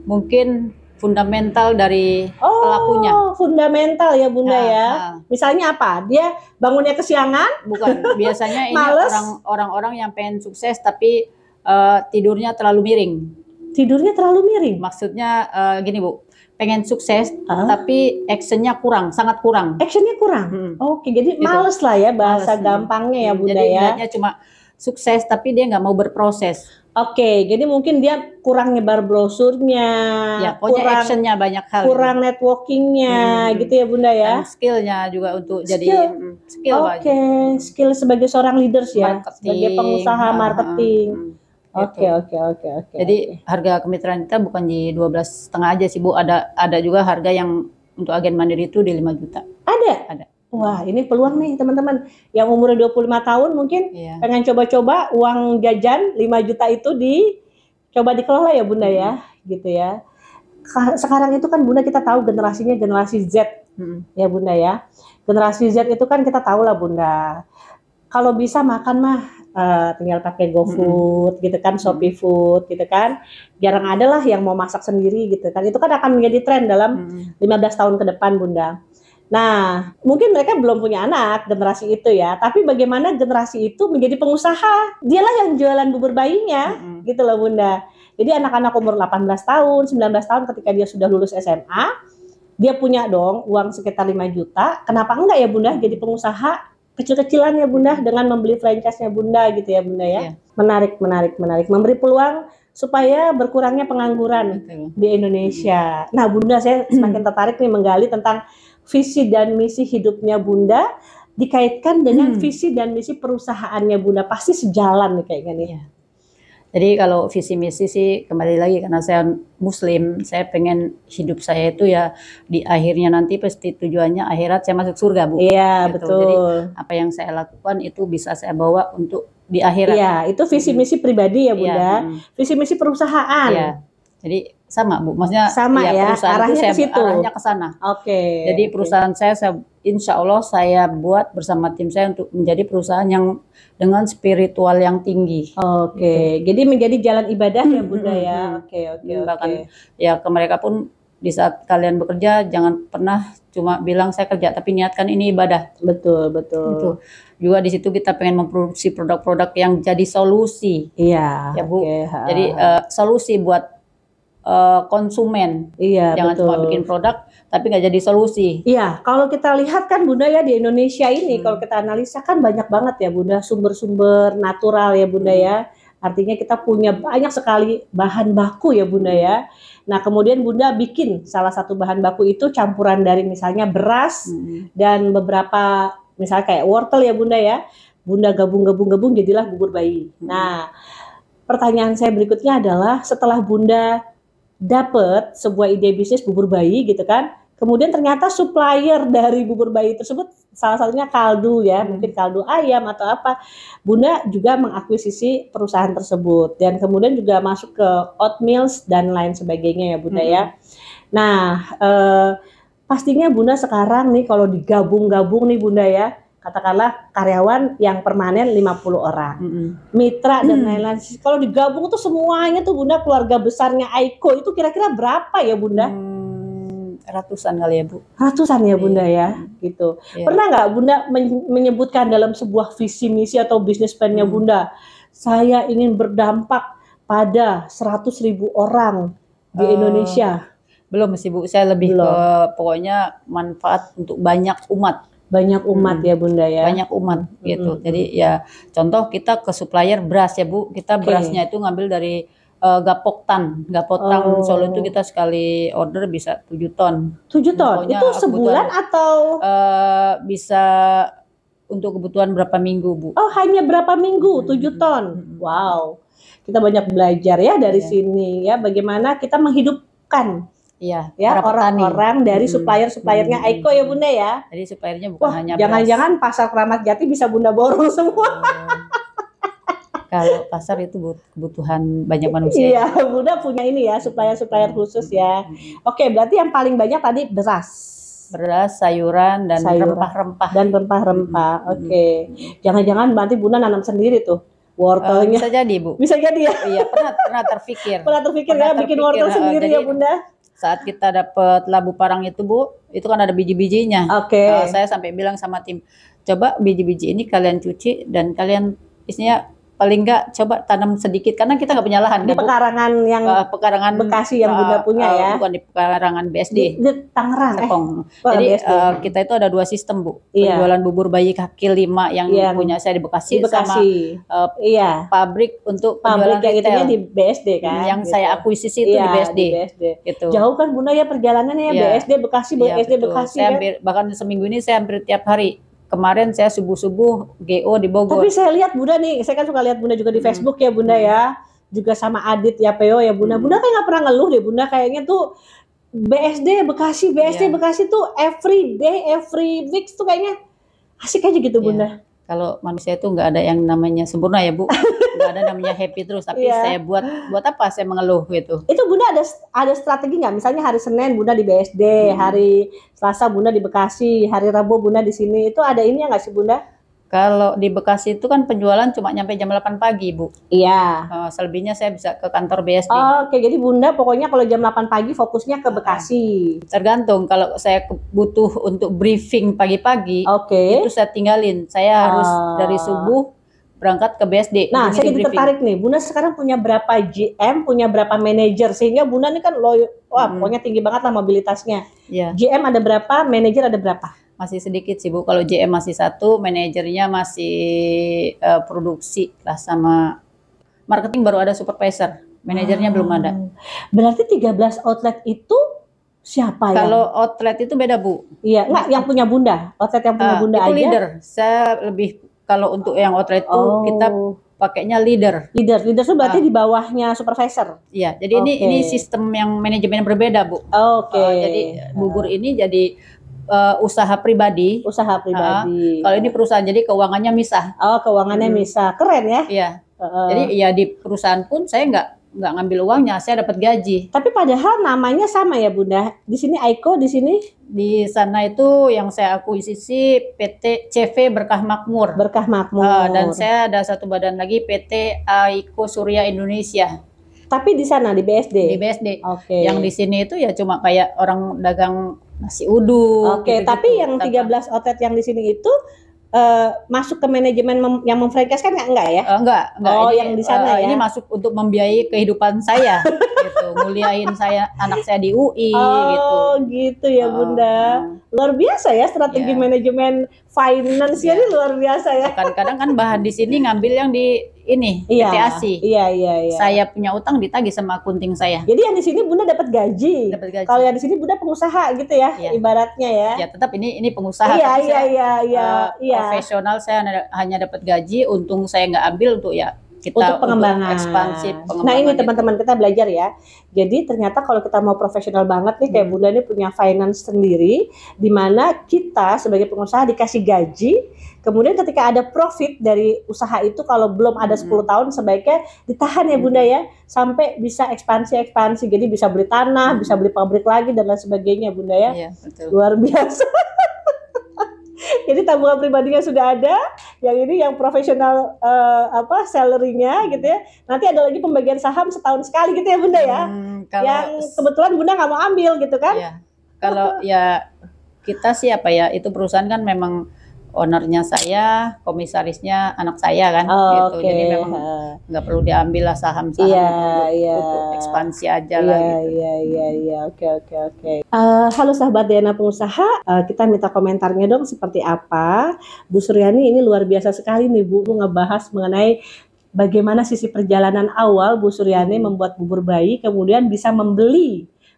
mungkin fundamental dari pelakunya. Oh, fundamental ya Bunda ya. Misalnya apa? Dia bangunnya kesiangan? Bukan. Biasanya ini orang-orang yang pengen sukses tapi tidurnya terlalu miring. Tidurnya terlalu miring? Maksudnya gini Bu, pengen sukses tapi actionnya kurang, sangat kurang. Actionnya kurang? Oke, jadi gitu. Males lah ya bahasa gampangnya ya Bunda jadi, ya. Jadi cuma sukses tapi dia nggak mau berproses. Oke, jadi mungkin dia kurang nyebar brosurnya, ya, kurang actionnya banyak hal, kurang networkingnya, gitu ya Bunda ya. Dan skillnya juga untuk jadi skill. Oke, skill sebagai seorang leaders ya, sebagai pengusaha marketing. Oke. Jadi harga kemitraan kita bukan di 12,5 aja sih Bu, ada juga harga yang untuk agen mandiri itu di 5 juta. Ada. Wah, ini peluang nih teman-teman. Yang umurnya 25 tahun mungkin pengen coba-coba uang jajan 5 juta itu coba dikelola ya Bunda ya, gitu ya. Sekarang itu kan Bunda kita tahu generasinya generasi Z, ya Bunda ya. Generasi Z itu kan kita tahu lah Bunda. Kalau bisa makan mah tinggal pakai GoFood gitu kan, Shopee Food gitu kan. Jarang ada lah yang mau masak sendiri gitu kan. Itu kan akan menjadi tren dalam 15 tahun ke depan Bunda. Nah, mungkin mereka belum punya anak generasi itu ya, tapi bagaimana generasi itu menjadi pengusaha? Dialah yang jualan bubur bayinya, gitu loh Bunda. Jadi anak-anak umur 18 tahun, 19 tahun ketika dia sudah lulus SMA, dia punya dong uang sekitar 5 juta. Kenapa enggak ya Bunda jadi pengusaha kecil-kecilan ya Bunda dengan membeli franchise-nya Bunda gitu ya Bunda ya. Menarik. Memberi peluang supaya berkurangnya pengangguran di Indonesia. Nah Bunda, saya semakin tertarik nih menggali tentang visi dan misi hidupnya Bunda dikaitkan dengan visi dan misi perusahaannya Bunda. Pasti sejalan nih kayaknya nih. Jadi kalau visi misi sih kembali lagi karena saya Muslim, saya pengen hidup saya itu ya di akhirnya nanti pasti tujuannya akhirat saya masuk surga Bu. Iya gitu. betul. Jadi apa yang saya lakukan itu bisa saya bawa untuk di akhirat. Iya itu visi misi pribadi ya Bunda. Visi misi perusahaan. Iya. Jadi sama Bu, maksudnya sama ya, arahnya ke situ. Arahnya ke sana. Oke. Jadi perusahaan saya insya Allah saya buat bersama tim saya untuk menjadi perusahaan yang dengan spiritual yang tinggi. Oke. Jadi menjadi jalan ibadah ya Bunda ya. Oke. Bahkan ya ke mereka pun di saat kalian bekerja jangan pernah cuma bilang saya kerja tapi niatkan ini ibadah. Betul. Gitu. Juga di situ kita pengen memproduksi produk-produk yang jadi solusi. Iya. Ya Bu. Jadi solusi buat konsumen. Iya, jangan cuma bikin produk tapi nggak jadi solusi. Iya, kalau kita lihat kan Bunda ya di Indonesia ini kalau kita analisa kan banyak banget ya Bunda sumber-sumber natural ya Bunda ya. Artinya kita punya banyak sekali bahan baku ya Bunda ya. Nah, kemudian Bunda bikin salah satu bahan baku itu campuran dari misalnya beras dan beberapa misalnya kayak wortel ya Bunda ya. Bunda gabung jadilah bubur bayi. Nah, pertanyaan saya berikutnya adalah setelah Bunda dapat sebuah ide bisnis bubur bayi gitu kan, kemudian ternyata supplier dari bubur bayi tersebut salah satunya kaldu ya, mungkin kaldu ayam atau apa, Bunda juga mengakuisisi perusahaan tersebut dan kemudian juga masuk ke oatmeals dan lain sebagainya ya Bunda ya. Nah pastinya Bunda sekarang nih kalau digabung-gabung nih Bunda ya, katakanlah karyawan yang permanen 50 orang, mitra dan lain-lain. Kalau digabung tuh semuanya tuh Bunda keluarga besarnya Aiko itu kira-kira berapa ya Bunda? Ratusan kali ya Bu. Ratusan ya Bunda ya, gitu. Pernah nggak Bunda menyebutkan dalam sebuah visi misi atau bisnis plan-nya Bunda, saya ingin berdampak pada 100.000 orang di Indonesia? Belum sih Bu, saya lebih ke pokoknya manfaat untuk banyak umat. Banyak umat ya Bunda ya. Banyak umat gitu. Jadi ya contoh kita ke supplier beras ya Bu. Kita berasnya itu ngambil dari Gapoktan Solo itu kita sekali order bisa 7 ton. 7 ton? Itu sebulan atau? Bisa untuk kebutuhan berapa minggu Bu. Oh hanya berapa minggu 7 ton. Wow. Kita banyak belajar ya dari sini ya. Bagaimana kita menghidupkan Iya, ya, para petani. orang-orang dari supplier-suppliernya Aiko ya Bunda ya. Jadi suppliernya bukan Wah, hanya jangan-jangan pasar Keramat Jati bisa Bunda borong semua. Kalau pasar itu kebutuhan banyak manusia. Iya, Bunda punya ini ya, supplier-supplier khusus ya. Oke, berarti yang paling banyak tadi beras, sayuran dan rempah-rempah. Dan rempah-rempah. Oke. Jangan-jangan berarti Bunda nanam sendiri tuh wortelnya. Bisa jadi, Bu. Bisa jadi ya. Iya, pernah terpikir. Pernah terpikir ya bikin wortel sendiri ya Bunda. Saat kita dapat labu parang itu, Bu, itu kan ada biji-bijinya. Oke. Saya sampai bilang sama tim, coba biji-biji ini kalian cuci dan kalian isinya paling enggak coba tanam sedikit karena kita nggak punya lahan. Di pekarangan yang pekarangan Bekasi yang Bunda punya ya. Bukan di pekarangan BSD. Di Tangerang. Jadi kita itu ada 2 sistem, Bu. Penjualan bubur bayi kaki 5 yang punya saya di Bekasi, sama pabrik untuk penjualan yang itunya di BSD kan. Yang saya akuisisi itu di BSD. Gitu. Jauh kan Bunda ya perjalanannya ya, BSD Bekasi, BSD Bekasi. Saya bahkan seminggu ini saya hampir tiap hari. Kemarin saya subuh-subuh GO di Bogor. Tapi saya lihat Bunda nih, saya kan suka lihat Bunda juga di Facebook ya Bunda ya. Juga sama Adit ya PO ya Bunda. Bunda kayak nggak pernah ngeluh deh Bunda, kayaknya tuh BSD Bekasi Bekasi tuh every day, every week tuh kayaknya asik aja gitu Bunda. Kalau manusia itu nggak ada yang namanya sempurna ya Bu, nggak ada namanya happy terus. Tapi saya buat apa saya mengeluh gitu. Itu Bunda ada strategi nggak? Misalnya hari Senin Bunda di BSD, hari Selasa Bunda di Bekasi, hari Rabu Bunda di sini. Itu ada ini ya nggak sih Bunda? Kalau di Bekasi itu kan penjualan cuma nyampe jam 8 pagi, Bu. Iya. Selebihnya saya bisa ke kantor BSD. Oke, jadi Bunda pokoknya kalau jam 8 pagi fokusnya ke Bekasi. Tergantung, kalau saya butuh untuk briefing pagi-pagi, itu saya tinggalin. Saya harus dari subuh berangkat ke BSD. Nah, saya jadi tertarik nih. Bunda sekarang punya berapa GM, punya berapa manajer, sehingga Bunda ini kan pokoknya tinggi banget lah mobilitasnya. GM ada berapa, manajer ada berapa? Masih sedikit sih Bu, kalau GM masih 1, manajernya masih produksi lah, sama marketing baru ada supervisor, manajernya belum ada. Berarti 13 outlet itu siapa ya? Kalau outlet itu beda Bu. Iya, enggak yang punya Bunda, outlet yang punya Bunda itu aja. Leader, saya lebih kalau untuk yang outlet itu kita pakainya leader. Leader itu berarti di bawahnya supervisor. Iya, jadi ini sistem yang manajemen yang berbeda Bu. Jadi bubur ini jadi usaha pribadi. Kalau ini perusahaan, jadi keuangannya misah. Keuangannya misah. Keren ya? Iya. Jadi ya di perusahaan pun saya nggak ngambil uangnya, saya dapat gaji. Tapi padahal namanya sama ya Bunda. Di sini Aiko, di sini? Di sana itu yang saya akuisisi PT CV Berkah Makmur. Berkah Makmur. Dan saya ada satu badan lagi PT Aiko Surya Indonesia. Tapi di sana di BSD. Di BSD. Yang di sini itu ya cuma kayak orang dagang nasi uduk. Tapi yang 13 outlet yang di sini itu masuk ke manajemen yang memfranchiskan enggak ya? Enggak. Ini, yang di sana ya. Ini masuk untuk membiayai kehidupan saya, gitu. Muliain anak saya di UI, gitu. Gitu ya Bunda. Luar biasa ya strategi manajemen finance ini luar biasa ya. Kadang-kadang kan bahan di sini ngambil yang di ini PT ASI. Iya. Saya punya utang ditagih sama akunting saya. Jadi yang di sini Bunda dapat gaji. Kalau yang di sini Bunda pengusaha gitu ya, ibaratnya ya. Ya tetap ini pengusaha. Iya. Profesional, saya hanya dapat gaji, untung saya nggak ambil untuk kita untuk pengembangan, ekspansi pengembangan. Nah ini teman-teman kita belajar ya. Jadi ternyata kalau kita mau profesional banget nih kayak Bunda ini punya finance sendiri, di mana kita sebagai pengusaha dikasih gaji. Kemudian ketika ada profit dari usaha itu, kalau belum ada 10 tahun sebaiknya ditahan ya Bunda ya, sampai bisa ekspansi. Jadi bisa beli tanah, bisa beli pabrik lagi dan lain sebagainya Bunda ya. Iya, betul. Luar biasa. Jadi tabungan pribadinya sudah ada, yang ini yang profesional salary-nya gitu ya. Nanti ada lagi pembagian saham setahun sekali gitu ya Bunda ya. Yang kebetulan Bunda nggak mau ambil gitu kan? Iya. Kalau kita sih itu perusahaan kan memang ownernya saya, komisarisnya anak saya kan, gitu. Jadi memang nggak perlu diambil lah saham-saham untuk ekspansi aja lah. Iya. Oke. Halo sahabat DNA Pengusaha, kita minta komentarnya dong seperti apa. Bu Suryani ini luar biasa sekali nih Bu ngebahas mengenai bagaimana sisi perjalanan awal Bu Suryani membuat bubur bayi, kemudian bisa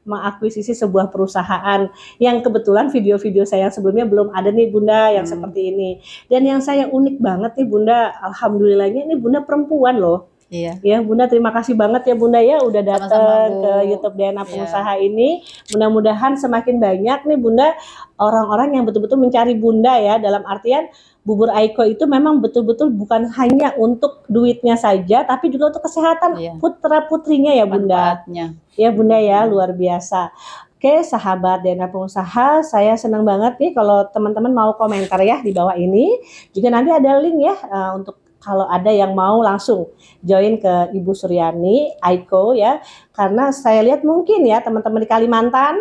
mengakuisisi sebuah perusahaan yang kebetulan video-video saya yang sebelumnya belum ada nih Bunda yang seperti ini. Dan yang saya unik banget nih Bunda, alhamdulillahnya ini Bunda perempuan loh. Iya. Ya Bunda, terima kasih banget ya Bunda ya udah Sama-sama, datang Bu. ke YouTube DNA Iya. Pengusaha ini. Mudah-mudahan semakin banyak nih Bunda orang-orang yang betul-betul mencari Bunda ya, dalam artian bubur Aiko itu memang betul-betul bukan hanya untuk duitnya saja, tapi juga untuk kesehatan Iya. putra-putrinya ya Bunda. Manfaatnya. Ya Bunda ya, luar biasa. Oke, sahabat DNA Pengusaha, saya senang banget nih kalau teman-teman mau komentar ya di bawah ini. Juga nanti ada link ya untuk kalau ada yang mau langsung join ke Ibu Suryani Aiko ya. Karena saya lihat mungkin ya teman-teman di Kalimantan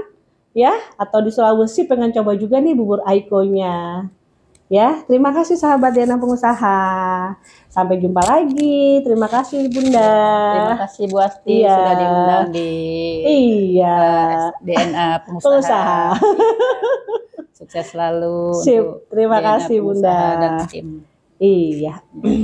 ya atau di Sulawesi pengen coba juga nih bubur Aikonya. Ya, terima kasih sahabat DNA Pengusaha. Sampai jumpa lagi. Terima kasih Bunda. Terima kasih Bu Asti Iya. sudah diundang di Iya. DNA Pengusaha. Pengusaha. Sukses selalu Sip, untuk terima DNA kasih Pengusaha Bunda. dan tim. Iya.